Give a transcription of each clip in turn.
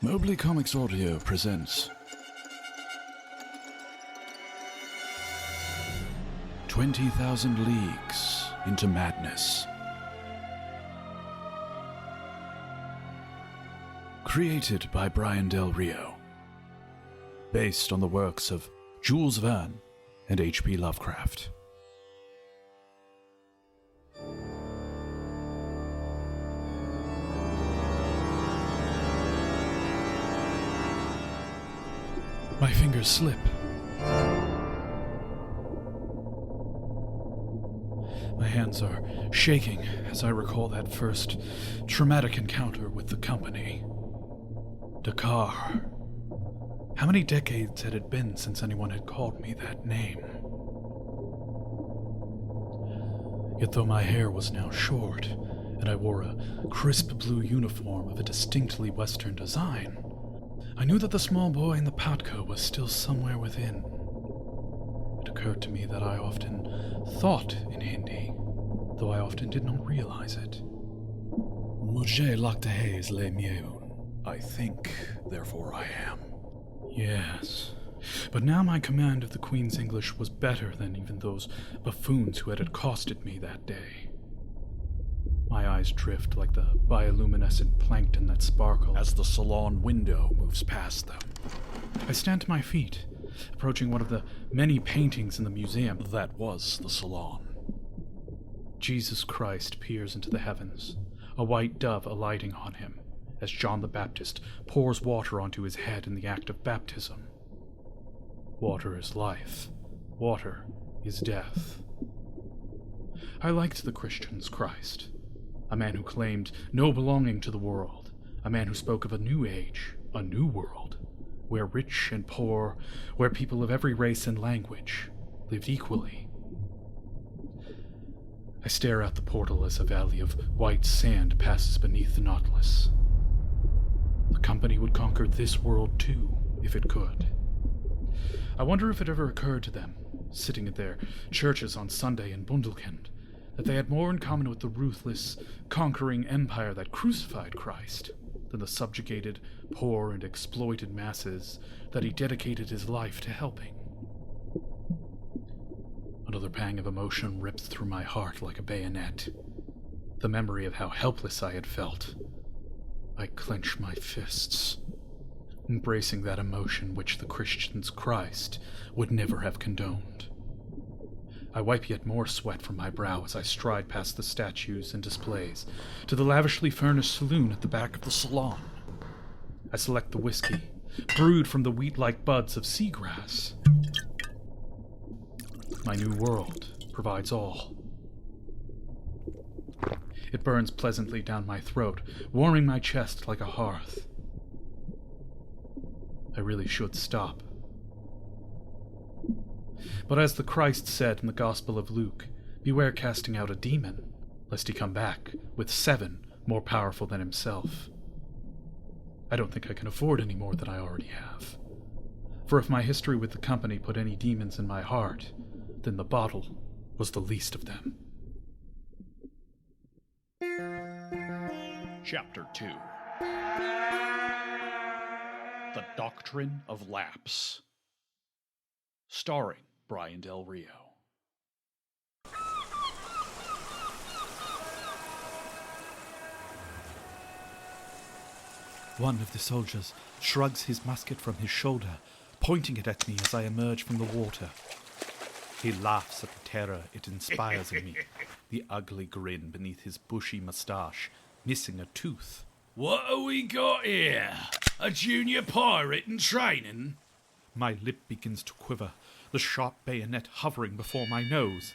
Mobley Comics Audio presents 20,000 Leagues into Madness. Created by Brian Del Rio. Based on the works of Jules Verne and H.P. Lovecraft. My fingers slip. My hands are shaking as I recall that first traumatic encounter with the company. Dakkar. How many decades had it been since anyone had called me that name? Yet though my hair was now short, and I wore a crisp blue uniform of a distinctly Western design, I knew that the small boy in the patco was still somewhere within. It occurred to me that I often thought in Hindi, though I often did not realize it. Mujhe lagta hai isliye main hoon. I think, therefore I am. Yes, but now my command of the Queen's English was better than even those buffoons who had accosted me that day. My eyes drift like the bioluminescent plankton that sparkle as the salon window moves past them. I stand to my feet, approaching one of the many paintings in the museum that was the salon. Jesus Christ peers into the heavens, a white dove alighting on him, as John the Baptist pours water onto his head in the act of baptism. Water is life. Water is death. I liked the Christian's Christ. A man who claimed no belonging to the world, a man who spoke of a new age, a new world, where rich and poor, where people of every race and language lived equally. I stare out the portal as a valley of white sand passes beneath the Nautilus. The company would conquer this world too, if it could. I wonder if it ever occurred to them, sitting at their churches on Sunday in Bundelkund, that they had more in common with the ruthless, conquering empire that crucified Christ than the subjugated, poor, and exploited masses that he dedicated his life to helping. Another pang of emotion rips through my heart like a bayonet. The memory of how helpless I had felt. I clench my fists, embracing that emotion which the Christian's Christ would never have condoned. I wipe yet more sweat from my brow as I stride past the statues and displays to the lavishly furnished saloon at the back of the salon. I select the whiskey, brewed from the wheat-like buds of seagrass. My new world provides all. It burns pleasantly down my throat, warming my chest like a hearth. I really should stop. But as the Christ said in the Gospel of Luke, beware casting out a demon, lest he come back with 7 more powerful than himself. I don't think I can afford any more than I already have. For if my history with the company put any demons in my heart, then the bottle was the least of them. Chapter 2. The Doctrine of Lapse. Starring Brian Del Rio. One of the soldiers shrugs his musket from his shoulder, pointing it at me as I emerge from the water. He laughs at the terror it inspires in me, the ugly grin beneath his bushy moustache, missing a tooth. What have we got here? A junior pirate in training? My lip begins to quiver, the sharp bayonet hovering before my nose.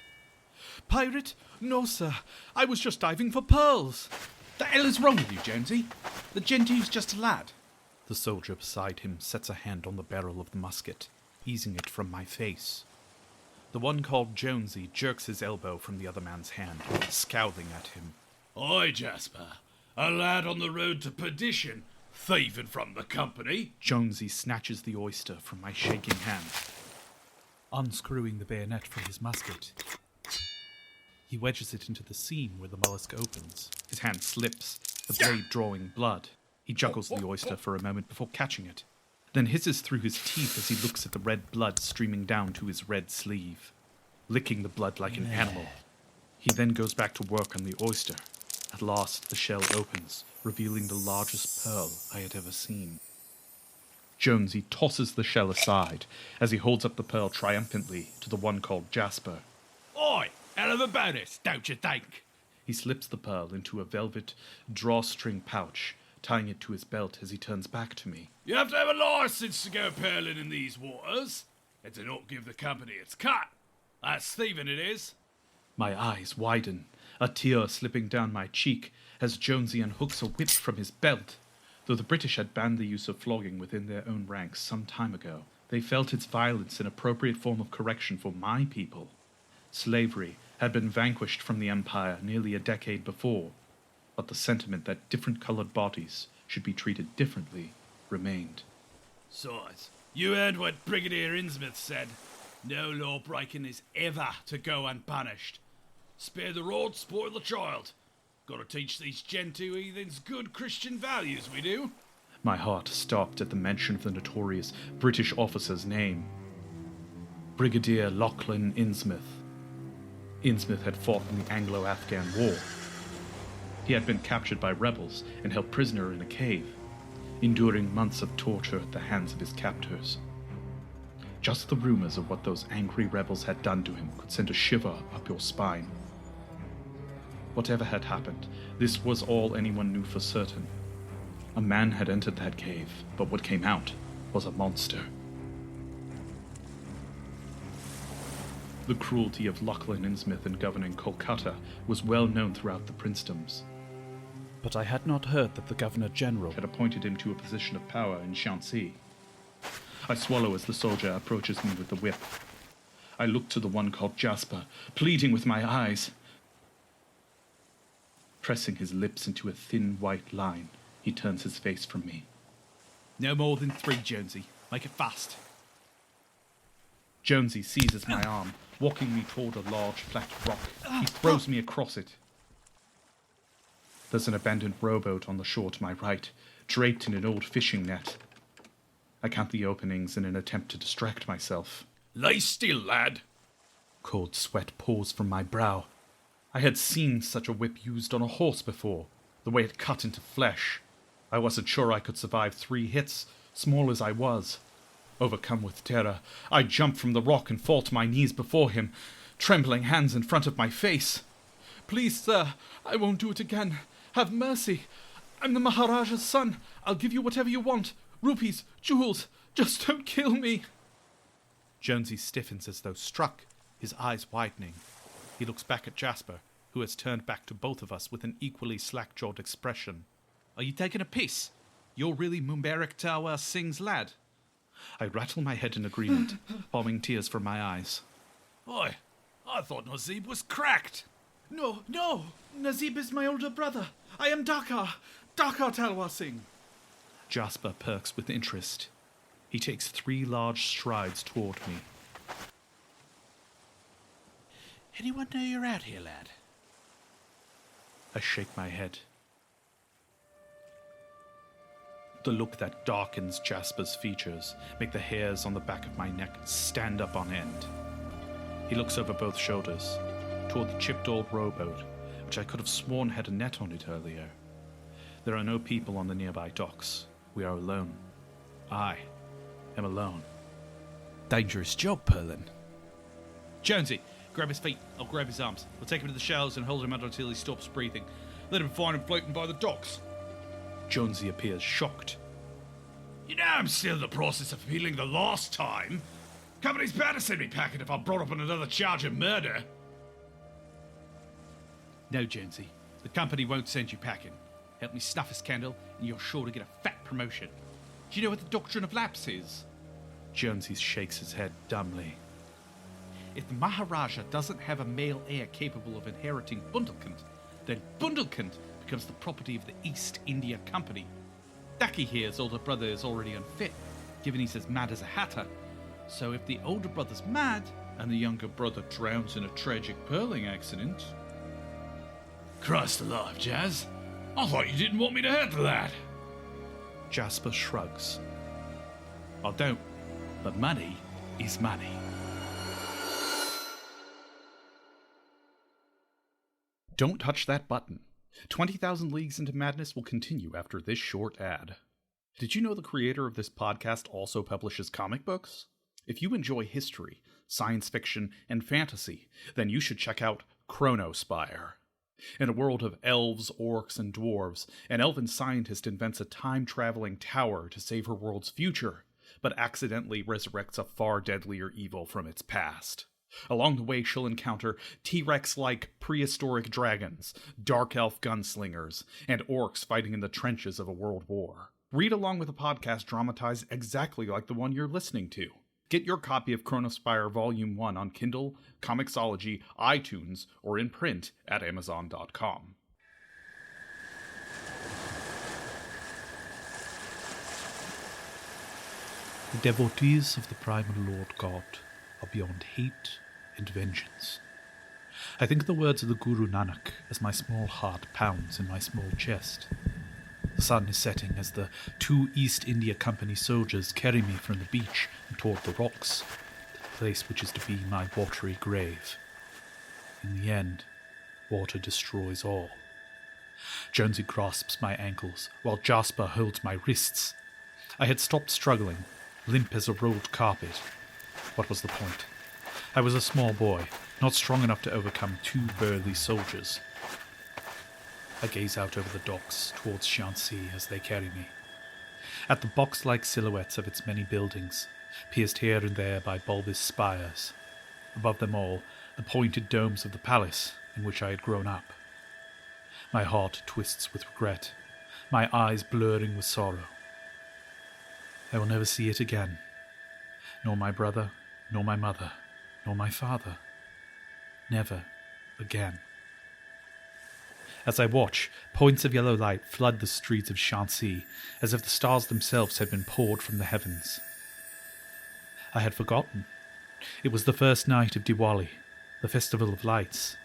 Pirate? No, sir. I was just diving for pearls. The hell is wrong with you, Jonesy? The gentle's just a lad. The soldier beside him sets a hand on the barrel of the musket, easing it from my face. The one called Jonesy jerks his elbow from the other man's hand, scowling at him. Oi, Jasper. A lad on the road to perdition, thieving from the company. Jonesy snatches the oyster from my shaking hand, unscrewing the bayonet from his musket. He wedges it into the seam where the mollusk opens. His hand slips, the blade drawing blood. He juggles the oyster for a moment before catching it, then hisses through his teeth as he looks at the red blood streaming down to his red sleeve, licking the blood like an animal. He then goes back to work on the oyster. At last, the shell opens, revealing the largest pearl I had ever seen. Jonesy tosses the shell aside as he holds up the pearl triumphantly to the one called Jasper. Oi, hell of a bonus, don't you think? He slips the pearl into a velvet drawstring pouch, tying it to his belt as he turns back to me. You have to have a license to go pearling in these waters, and to not give the company its cut. That's thieving, it is. My eyes widen, a tear slipping down my cheek as Jonesy unhooks a whip from his belt. Though the British had banned the use of flogging within their own ranks some time ago, they felt its violence an appropriate form of correction for my people. Slavery had been vanquished from the empire nearly a decade before, but the sentiment that different-coloured bodies should be treated differently remained. Sirs, you heard what Brigadier Innsmouth said. No law breaking is ever to go unpunished. Spare the rod, spoil the child. Gotta teach these Gentoo heathens good Christian values, we do. My heart stopped at the mention of the notorious British officer's name. Brigadier Lachlan Innsmouth. Innsmouth had fought in the Anglo-Afghan War. He had been captured by rebels and held prisoner in a cave, enduring months of torture at the hands of his captors. Just the rumors of what those angry rebels had done to him could send a shiver up your spine. Whatever had happened, this was all anyone knew for certain. A man had entered that cave, but what came out was a monster. The cruelty of Lachlan Innsmouth in governing Kolkata was well known throughout the princedoms. But I had not heard that the Governor-General Had appointed him to a position of power in Shanxi. I swallow as the soldier approaches me with the whip. I look to the one called Jasper, pleading with my eyes. Pressing his lips into a thin white line, he turns his face from me. No more than 3, Jonesy. Make it fast. Jonesy seizes my arm, walking me toward a large flat rock. He throws me across it. There's an abandoned rowboat on the shore to my right, draped in an old fishing net. I count the openings in an attempt to distract myself. Lay still, lad. Cold sweat pours from my brow. I had seen such a whip used on a horse before, the way it cut into flesh. I wasn't sure I could survive 3 hits, small as I was. Overcome with terror, I jump from the rock and fall to my knees before him, trembling hands in front of my face. "Please, sir, I won't do it again. Have mercy. I'm the Maharaja's son. I'll give you whatever you want. Rupees, jewels. Just don't kill me." Jonesy stiffens as though struck, his eyes widening. He looks back at Jasper, who has turned back to both of us with an equally slack-jawed expression. Are you taking a piss? You're really Mumbarak Tawar Singh's lad. I rattle my head in agreement, bombing tears from my eyes. Oi, I thought Nazib was cracked. No, Nazib is my older brother. I am Dakkar Talwar Singh. Jasper perks with interest. He takes 3 large strides toward me. Anyone know you're out here, lad? I shake my head. The look that darkens Jasper's features make the hairs on the back of my neck stand up on end. He looks over both shoulders, toward the chipped old rowboat, which I could have sworn had a net on it earlier. There are no people on the nearby docks. We are alone. I am alone. Dangerous job, Perlin. Jonesy, grab his feet. I'll grab his arms. We'll take him to the shallows and hold him out until he stops breathing. Let him find him floating by the docks. Jonesy appears shocked. You know I'm still in the process of healing the last time. Company's bound to send me packing if I'm brought up on another charge of murder. No, Jonesy. The company won't send you packing. Help me snuff his candle, and you're sure to get a fat promotion. Do you know what the Doctrine of Lapse is? Jonesy shakes his head dumbly. If the Maharaja doesn't have a male heir capable of inheriting Bundelkund, then Bundelkund becomes the property of the East India Company. Daki here's older brother is already unfit, given he's as mad as a hatter. So if the older brother's mad, and the younger brother drowns in a tragic pearling accident... Christ alive, Jazz. I thought you didn't want me to handle that. Jasper shrugs. I don't. But money is money. Don't touch that button. 20,000 Leagues into Madness will continue after this short ad. Did you know the creator of this podcast also publishes comic books? If you enjoy history, science fiction, and fantasy, then you should check out Chronospire. In a world of elves, orcs, and dwarves, an elven scientist invents a time-traveling tower to save her world's future, but accidentally resurrects a far deadlier evil from its past. Along the way, she'll encounter T-Rex-like prehistoric dragons, dark elf gunslingers, and orcs fighting in the trenches of a world war. Read along with a podcast dramatized exactly like the one you're listening to. Get your copy of Chronospire Volume 1 on Kindle, Comixology, iTunes, or in print at Amazon.com. The devotees of the primal Lord God are beyond hate and vengeance. I think of the words of the Guru Nanak as my small heart pounds in my small chest. The sun is setting as the 2 East India Company soldiers carry me from the beach and toward the rocks, the place which is to be my watery grave. In the end, water destroys all. Jonesy grasps my ankles, while Jasper holds my wrists. I had stopped struggling, limp as a rolled carpet. What was the point? I was a small boy, not strong enough to overcome 2 burly soldiers. I gaze out over the docks towards Shanxi as they carry me. At the box-like silhouettes of its many buildings, pierced here and there by bulbous spires. Above them all, the pointed domes of the palace in which I had grown up. My heart twists with regret, my eyes blurring with sorrow. I will never see it again. Nor my brother, nor my mother, nor my father. Never again. As I watch, points of yellow light flood the streets of Shanxi, as if the stars themselves had been poured from the heavens. I had forgotten. It was the first night of Diwali, the Festival of Lights,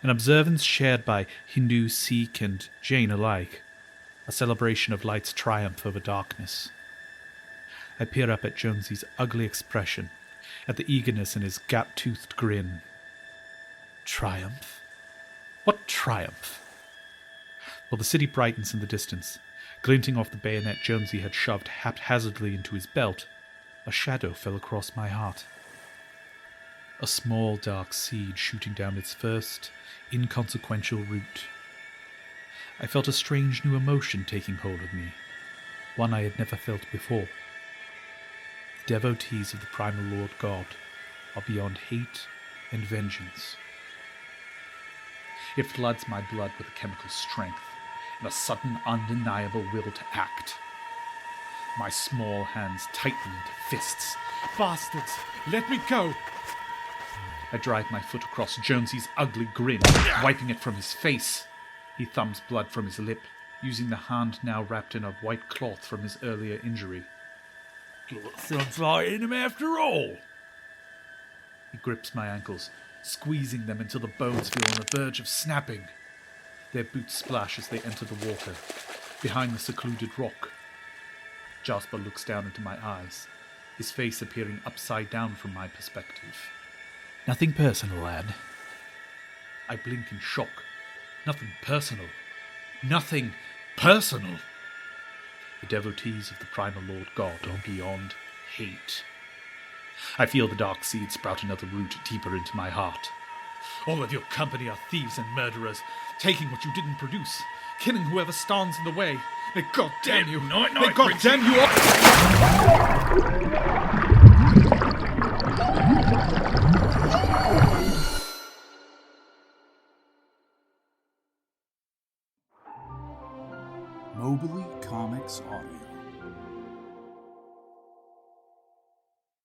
an observance shared by Hindu, Sikh, and Jain alike, a celebration of light's triumph over darkness. I peer up at Jonesy's ugly expression, at the eagerness in his gap-toothed grin. Triumph? What triumph? While the city brightens in the distance, glinting off the bayonet Jonesy had shoved haphazardly into his belt, a shadow fell across my heart. A small dark seed shooting down its first, inconsequential root. I felt a strange new emotion taking hold of me, one I had never felt before. The devotees of the primal Lord God are beyond hate and vengeance. It floods my blood with a chemical strength and a sudden, undeniable will to act. My small hands tighten into fists. Bastards! Let me go! I drive my foot across Jonesy's ugly grin, wiping it from his face. He thumbs blood from his lip, using the hand now wrapped in a white cloth from his earlier injury. Got some fight in him after all! He grips my ankles, squeezing them until the bones feel on the verge of snapping. Their boots splash as they enter the water, behind the secluded rock. Jasper looks down into my eyes, his face appearing upside down from my perspective. Nothing personal, lad. I blink in shock. Nothing personal. Nothing personal. The devotees of the primal Lord God are beyond hate. I feel the dark seed sprout another root deeper into my heart. All of your company are thieves and murderers, taking what you didn't produce, killing whoever stands in the way. May God damn you! May God damn you all! Mobley Comics Audio.